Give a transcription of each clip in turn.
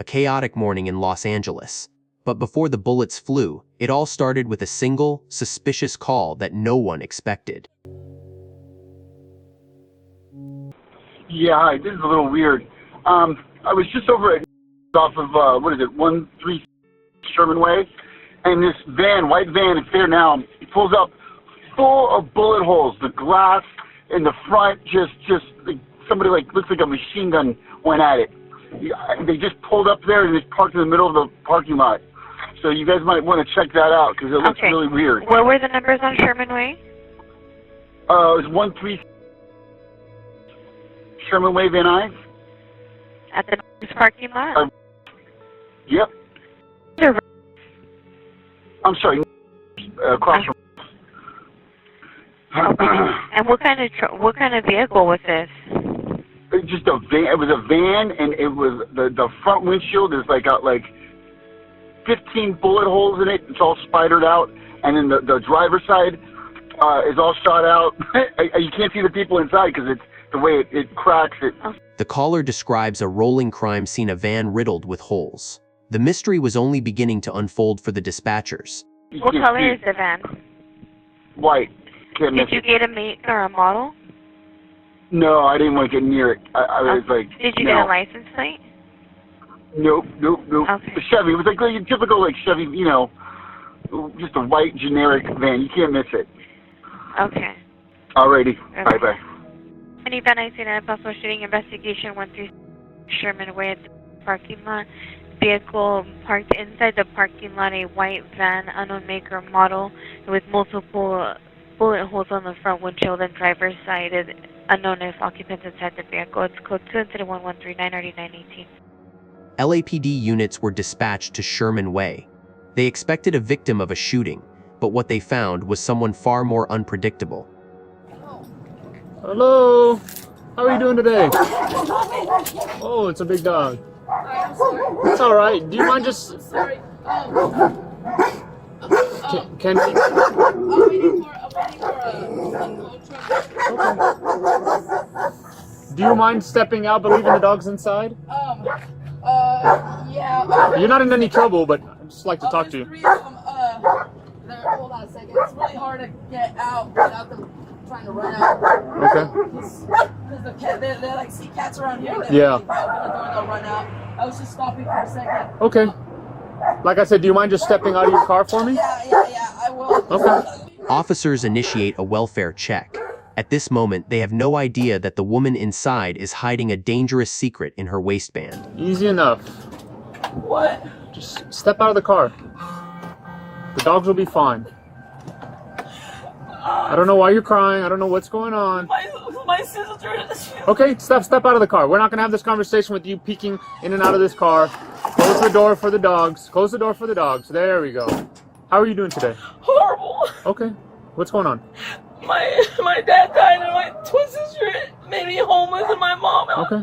chaotic morning in Los Angeles. But before the bullets flew, it all started with a single, suspicious call that no one expected. Yeah, hi, this is a little weird. I was just over at off of, 13 Sherman Way, and this van, white van, it's there now, it pulls up full of bullet holes. The glass in the front just like, somebody looks like a machine gun went at it. They just pulled up there and just parked in the middle of the parking lot. So you guys might want to check that out because it looks really weird. What were the numbers on Sherman Way? It was 13 Sherman Way, Van Nuys. At the parking lot? Yep. I'm sorry, across from. And what kind of vehicle was this? Just a van. It was a van, and it was the front windshield is got 15 bullet holes in it. It's all spidered out, and then the driver's side is all shot out. You can't see the people inside because it's the way it cracks it. The caller describes a rolling crime scene, a van riddled with holes. The mystery was only beginning to unfold for the dispatchers. What color is the van? White. Did you get a make or a model? No, I didn't want to get near it. I was Did you get a license plate? Nope. Okay. The Chevy. It was like a typical Chevy, just a white generic van. You can't miss it. Okay. Alrighty. Okay. Bye-bye. Any Van Nuys and possible shooting investigation 13 Sherman Way at the parking lot. Vehicle parked inside the parking lot, a white van, unknown make or model, with multiple bullet holes on the front windshield and driver's side. Is unknown if occupants inside the vehicle. It's code 2-113-939-18. LAPD units were dispatched to Sherman Way. They expected a victim of a shooting, but what they found was someone far more unpredictable. Hello, how are you doing today? Oh, it's a big dog. It's all right. Do you mind just? Sorry. Can I'm waiting for a tow truck. Do you mind stepping out but leaving the dogs inside? Yeah. You're not in any trouble, but I'd just like to talk to you. There's 3 of them. Hold on a second. It's really hard to get out without them trying to run out. Okay. Because the cat, they're like sea cats around here. Yeah. If I open the door, they'll run out. I was just stopping for a second. Okay. Like I said, do you mind just stepping out of your car for me? Yeah, I will. Okay. Officers initiate a welfare check. At this moment, they have no idea that the woman inside is hiding a dangerous secret in her waistband. Easy enough. What? Just step out of the car. The dogs will be fine. I don't know why you're crying. I don't know what's going on. My sister. Okay, step out of the car. We're not going to have this conversation with you peeking in and out of this car. Close the door for the dogs. Close the door for the dogs. There we go. How are you doing today? Horrible. Okay. What's going on? My dad died and my twin sister made me homeless and my mom. Okay.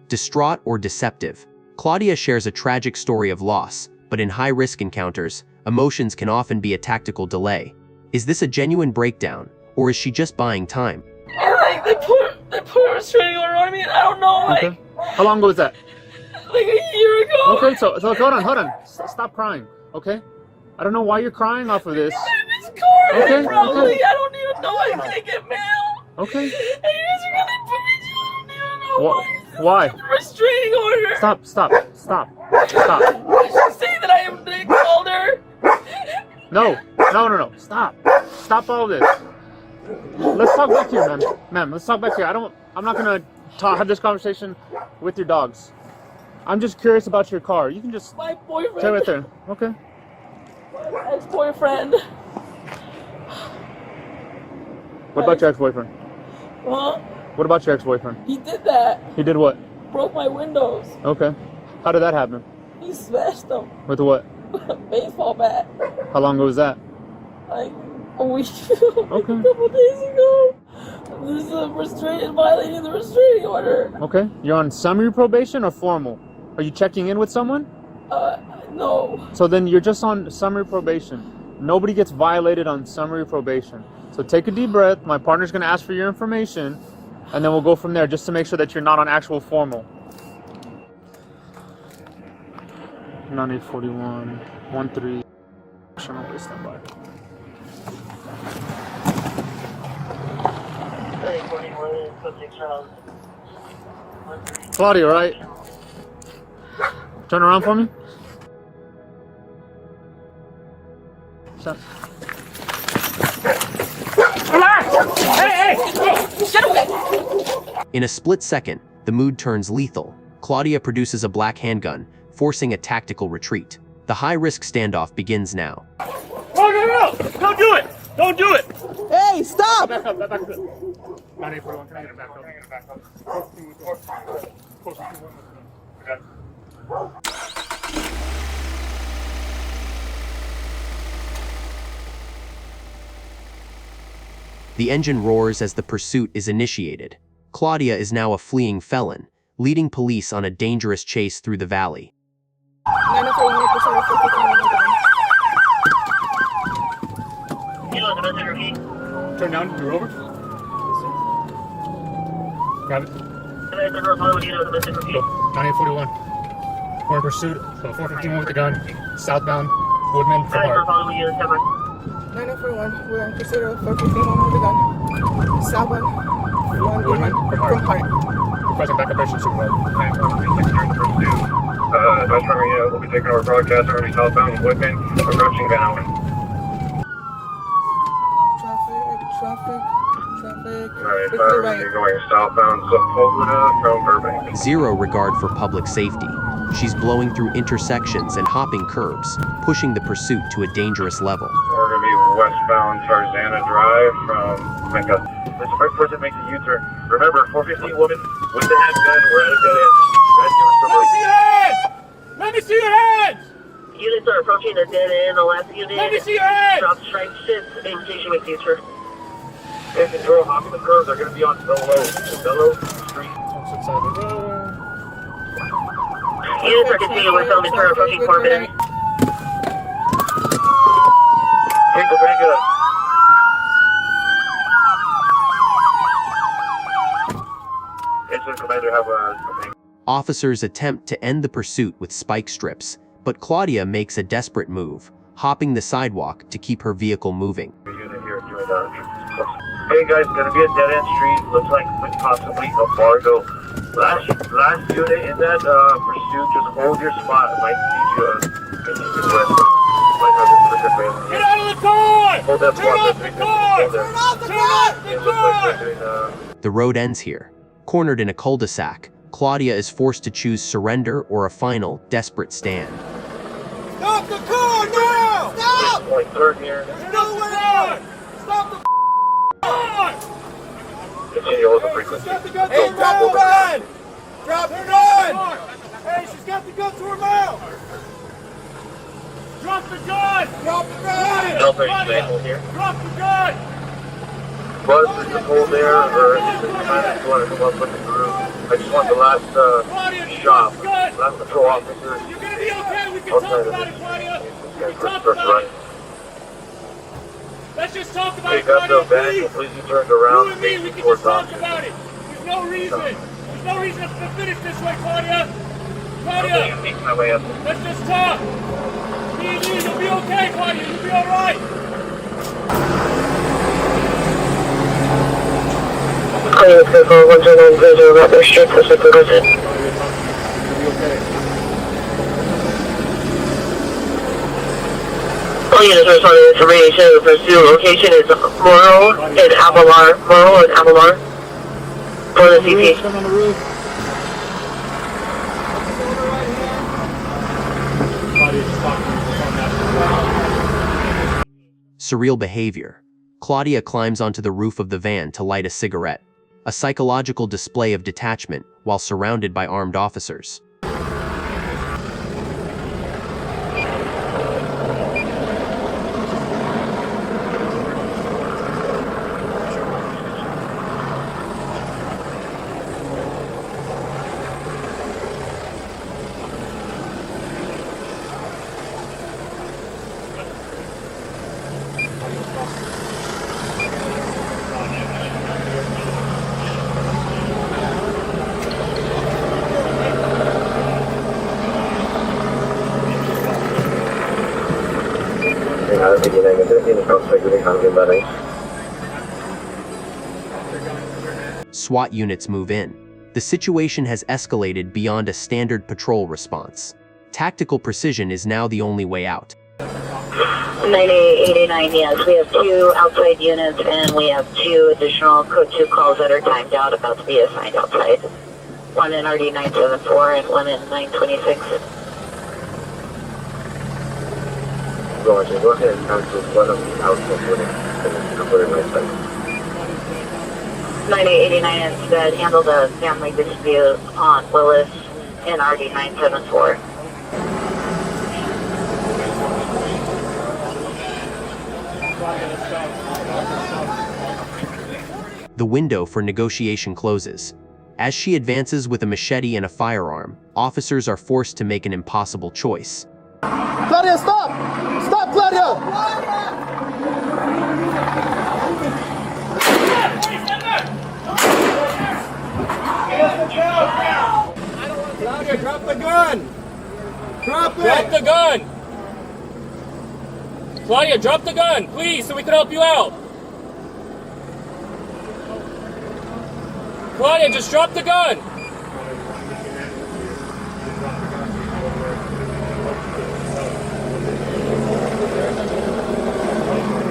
Distraught or deceptive, Claudia shares a tragic story of loss, but in high-risk encounters, emotions can often be a tactical delay. Is this a genuine breakdown, or is she just buying time? And they put a restraining order on me, and I don't know, Okay. How long ago was that? like a year ago. Okay, so hold on. Stop crying, okay? I don't know why you're crying off of this. This car, Okay, probably, okay. I don't even know I can't get mail. Okay. And you guys are gonna put me to, I don't even know Why? restraining order. Stop. I should say that I am Nick Calder. No. Stop all this. Let's talk back here, ma'am. Let's talk back here. I'm not gonna have this conversation with your dogs. I'm just curious about your car. You can just My boyfriend. stay right there. Okay. My ex-boyfriend. What about your ex-boyfriend? Huh? What about your ex-boyfriend? He did that. He did what? Broke my windows. Okay. How did that happen? He smashed them. With what? Baseball bat. How long ago was that? Like a week. Okay. A couple days ago. This is violating the restraining order. Okay. You're on summary probation or formal? Are you checking in with someone? No. So then you're just on summary probation. Nobody gets violated on summary probation. So take a deep breath. My partner's going to ask for your information, and then we'll go from there just to make sure that you're not on actual formal. 9841 13. Sherman Way, stand by. Claudia, right? Turn around for me. Stop. In a split second, the mood turns lethal. Claudia produces a black handgun, forcing a tactical retreat. The high-risk standoff begins now. Oh, no! Don't do it! Don't do it! Hey, stop! Back up, back up. 9841, can I get it back up? The engine roars as the pursuit is initiated. Claudia is now a fleeing felon, leading police on a dangerous chase through the valley. Turn down, you're over. Grab it. 9841. We're in pursuit of 451 with the gun, southbound, Woodman for Hart. 941, we're in pursuit of 451 with the gun. Southbound, Woodman from Hart. from Hart. Requesting backup action supervisor. West Primary, we'll be taking over broadcast early southbound Woodman, approaching Van Allen. Traffic. Alright, It's the right. you're going southbound Sepulveda from Burbank. Zero regard for public safety. She's blowing through intersections and hopping curbs, pushing the pursuit to a dangerous level. We're going to be westbound Tarzana Drive from Mecca. This first person makes a U-turn. Remember, 415 woman with the handgun, we're at a dead end. Let me see your hands! Units are approaching the dead end. The last unit. Let me see your hands! Drop strike 6 in case you make future. Hey, control, hopping the curves are going to be on Bellow Street. Opposite side of the road. Units are continuing with elements are approaching Corbin. Take the handgun. Incident commander have a Officers attempt to end the pursuit with spike strips, but Claudia makes a desperate move, hopping the sidewalk to keep her vehicle moving. unit here doing that. Hey guys, gonna be a dead-end street. Looks like possibly a Fargo. Last unit in that pursuit, just hold your spot. It might lead you west. Might have this quicker way. Get out of the car! Hold that Turn off the car! Turn off the car! It looks like they're doing The road ends here. Cornered in a cul-de-sac, Claudia is forced to choose surrender or a final, desperate stand. Stop the car now! Stop! like third here. There's nowhere else! Stop the car! Continue with the frequency. Hey, drop the gun! Drop the gun! Hey, she's got the gun to her mouth! Drop the gun! Drop the gun! Delta example here. Drop the gun! Buzz, is the hold there, or is it kind of want to come up with the group? I just want the last shop, last patrol officer. You're gonna be okay. We can outside talk of about this. it, Claudia. We can First talk right. about it. Let's just talk about Okay, it, got Claudia, the van please. completely turned You around, and me, we facing can towards just talk Austin. about it. There's no reason. There's no reason to finish this way, Claudia. Okay, Claudia, I'm making my way up. let's just talk. Me and you, you'll be okay, Claudia. You'll be all right. Claudia Circle 109 Rapper Street for supervision. All units responding to information. The pursuit location is Morrow and Albemarle. Morrow and Albemarle. For the CP. Come on the roof. Claudia, just talk to me on that. Surreal behavior. Claudia climbs onto the roof of the van to light a cigarette, a psychological display of detachment while surrounded by armed officers. SWAT units move in. The situation has escalated beyond a standard patrol response. Tactical precision is now the only way out. 9889, yes. We have 2 outside units and we have 2 additional code 2 calls that are timed out, about to be assigned outside. 1 in RD 974 and 1 in 926. Go ahead and cancel one of the outside units and put it right side. 9889 instead handle the family dispute on Willis in RD 974. The window for negotiation closes. As she advances with a machete and a firearm, officers are forced to make an impossible choice. Claudia, stop! Stop, Claudia! Claudia, drop the gun! Drop the gun! Claudia, drop the gun, please, so we can help you out. Claudia, just drop the gun.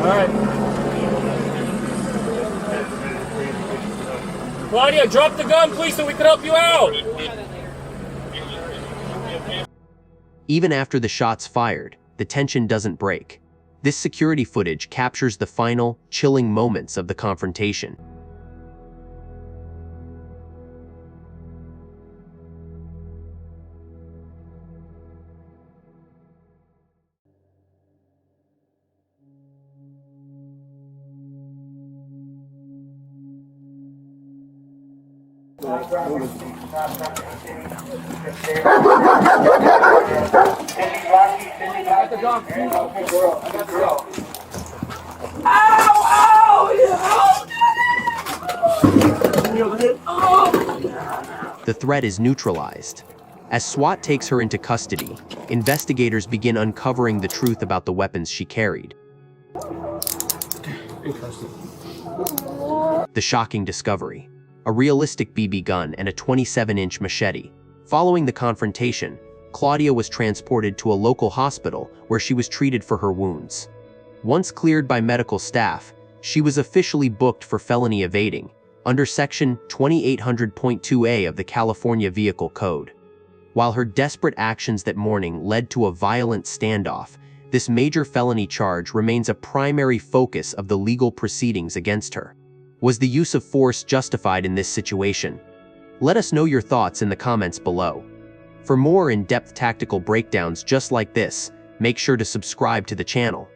All right. Claudia, drop the gun, please, so we can help you out. Even after the shots fired, the tension doesn't break. This security footage captures the final, chilling moments of the confrontation. The threat is neutralized. As SWAT takes her into custody, investigators begin uncovering the truth about the weapons she carried. The shocking discovery: a realistic BB gun and a 27-inch machete. Following the confrontation, Claudia was transported to a local hospital where she was treated for her wounds. Once cleared by medical staff, she was officially booked for felony evading under Section 2800.2A of the California Vehicle Code. While her desperate actions that morning led to a violent standoff, this major felony charge remains a primary focus of the legal proceedings against her. Was the use of force justified in this situation? Let us know your thoughts in the comments below. For more in-depth tactical breakdowns just like this, make sure to subscribe to the channel.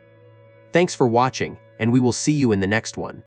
Thanks for watching, and we will see you in the next one.